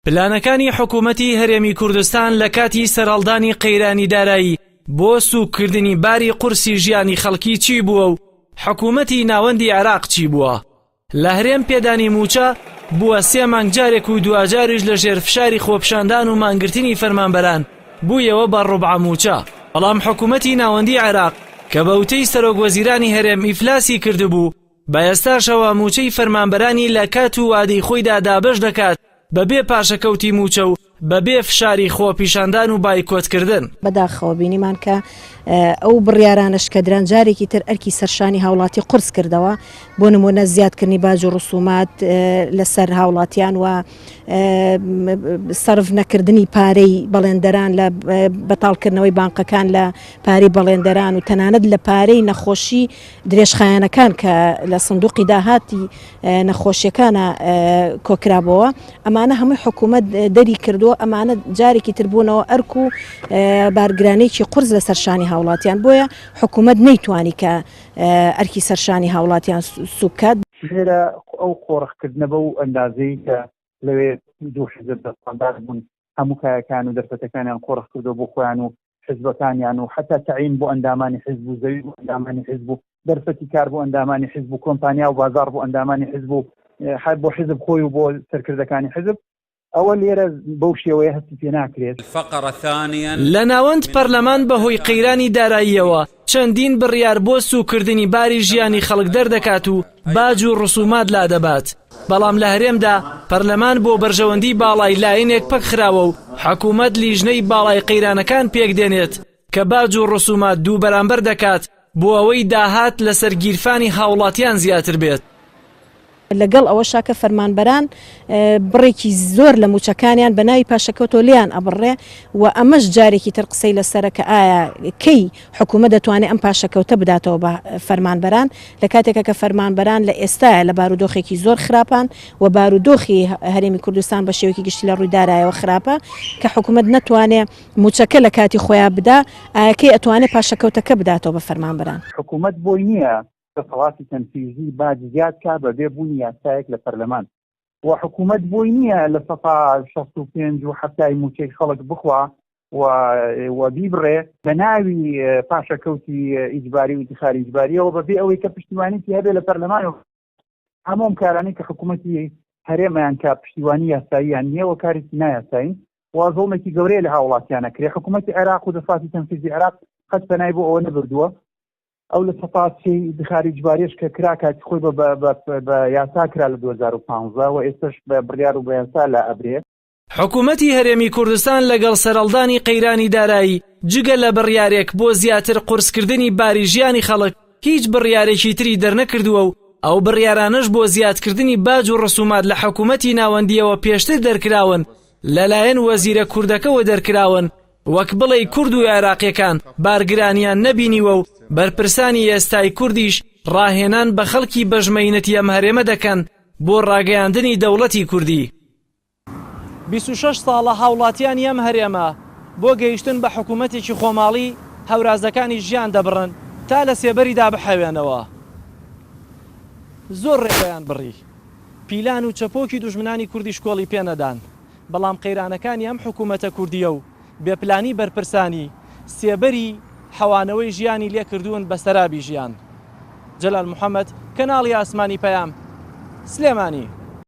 پلانەکانی حکوومەتی هەرێمی کوردستان لە کاتی سەرهەڵدانی قەیرانی دارایی بۆ سووککردنی باری قورسی ژیانی خەڵکی چی بووە و حکوومەتی ناوەندی عێراق چی بووە؟ لە هەرێم پێدانی موچە بووە 3 مانگ جارێک و دوجاریش لە ژێر فشاری خۆپشاندان و مانگرتنی فەرمانبەران بوویەوە بە ڕوبع موچە. بەڵام حکوومەتی ناوەندی عێراق کە بەوتەی سەرۆک وەزیرانی هەرێم ئیفلاسی کردبوو بە ئێستاشەوە موچەی فەرمانبەرانی لە کات و وادەی خۆیدا دابەش دەکات بەبێ پاشەکەوتی موچە و بەبێ فشاری خۆپیشاندان و بایکۆتکردن. بەداخەوە بینیمان کە ئەو بڕیارانش کە دران جارێکی تر ئەرکی سەرشانی هاوڵاتی قورس کردەوە بۆ نمونە زیادکردنی باج و ڕسومات لەسەر هاوڵاتیان و سەرف نەکردنی پارەی بەڵێندەران لە بەتاڵکردنەوەی بانقەکان لە پارەی بەڵێندەران و تەنانەت لە پارەی نەخۆشی درێژخایەنەکان کە لە سندوقی داهاتی نەخۆشیەکانە کۆکرابەوە ئەمانە هەمووی حکوومەت دەری کردووە. ئەمانە جارێکی تر بوونەوە ئەرک و بارگرانەیەکی قورس لە سەرشانی هاوڵاتیان بۆیە حکوومەت نەیتوانی کە ئەرکی سەرشانی هاوڵاتیان سوکات. ژێرە ئەو قۆڕخکردنە بە و ئەندازەی کە لەوێ دوو حزب دەستاندار بوون هەموو کایەکان و دەرفەتەکانیان قۆڕخ کردو بۆ خۆیان و حزبەکانیان و حتا تعین بۆ ئەندامانی حزب و زەوی بۆ ئەندامانی حزب و دەرفەتی کار بۆ ئەندامانی حزب و کۆمپانیا و بازار بۆ ئەندامانی حزب و بۆ حزب خۆی و بۆ سەرکردەکانی حزب ئەوە لێرە بەو شێوەیە هەستی پێ ناکرێت. لە ناوەند پەرلەمان بەهۆی قەیرانی داراییەوە چەندین بڕیار بۆ سووکردنی باری ژیانی خەڵک دەردەکات و باج و ڕسومات لادەبات. بەڵام لە هەرێمدا پەرلەمان بۆ بەرژەوەندی باڵای لایەنێک پەک خراوە و حکوومەت لیژنەی باڵای قەیرانەکان پێک دێنێت کە باج و ڕسومات دوو بەرامبەر دەکات بۆ ئەوەی داهات لەسەر گیرفانی هاوڵاتیان زیاتر بێت. لەگەڵ ئەوە شاکە فەرمانبەران بڕێکی زۆر لە موچەکانیان بە ناوی پاشەکەوتۆ لیان ئەبڕێ و ئەمەش جارێکی تر قسەی لەسەرە کە ئایا کەی حکوومەت دەتوانێت ئەم پاشەکەوتە بداتەوە بە فەرمانبەران لە کاتێکە کە فەرمانبەران لە ئێستاە لە بارودۆخێکی زۆر خراپان و بارودۆخی هەرێمی کوردستان بە شێوەیەکی گشتی لە ڕوویدارایەوە خراپە کە حکوومەت نەتوانێت موچەکە لە کاتی خۆیان بدا ئاکەی ئەتوانێت پاشەکەوتەکە بداتەوە بە فەرمانبەران. حکوومەت بۆی نییە دەسەڵاتی تەنفیزی باج زیاد کا بەبێ بوونی یاسایەک لە پەرلەمان و حکوومەت بۆی نییە لە سەفا 65 و هەفتای موچەی خەڵک بخوا و بیبڕێ بە ناوی پاشەکەوتی ئیجباری و انتخابی ئیجباریەوە بەبێ ئەوەی کە پشتیوانیی هەبێ لە پەرلەمان و هەموو کارانەی کە حکوومەتی هەرێمەیان کا پشتیوانی یاساییان نییە و کارێکی نایاسایی و زۆڵمێکی گەورەیە لە هاوڵاتیانە کرێ. حکوومەتی عێراق و دەسەڵاتی تەنفیزی عێراق قەت بەنای بۆ ئەوە نەبردووە ئەو لە سەپاسی انتخابی ئیجباریش کە کرا کاتی خۆی بە یاسا کرا لە 2015 و ئێستش بە بڕیار و بە یاسا لە ئەبرێ. حکوومەتی هەرێمی کوردستان لەگەڵ سەرهەڵدانی قەیرانی دارایی جگە لە بڕیارێک بۆ زیاتر قورسکردنی باری ژیانی خەڵک هیچ بڕیارێکی تری دەرنەکردووە و ئەو بڕیارانش بۆ زیادکردنی باج و ڕسومات لە حکوومەتی ناوەندیەوە پێشتر دەرکراون لەلایەن وەزیرە کوردەکەەوە دەرکراون وەک بڵێ کورد و عێراقیەکان بارگرانیان نەبینیوە و بەرپرسانی ئێستای کوردیش ڕاهێنان بە خەڵکی بەژمەینەتی ئەم هەرێمە دەکەن بۆ ڕاگەیاندنی دەوڵەتی کوردی. 26 ساڵە هاوڵاتیانی ئەم هەرێمە بۆ گەیشتن بە حکوومەتێکی خۆماڵی هەورازەکانی ژیان دەبڕن تا لە سێبەریدا بحەوێنەوە. زۆر ڕێگەیان بڕی پیلان و چەپۆکی دوژمنانی کوردی شکۆڵی پێنەدان بەڵام قەیرانەکانی ئەم حکوومەتە کوردیە و بێپلانی بەرپرسانی سێبەری حەوانەوەی ژیانی لێ کردوون بە سەرابی ژیان. جەلال محەممەد، کەناڵی ئاسمانی پەیام، سلێمانی.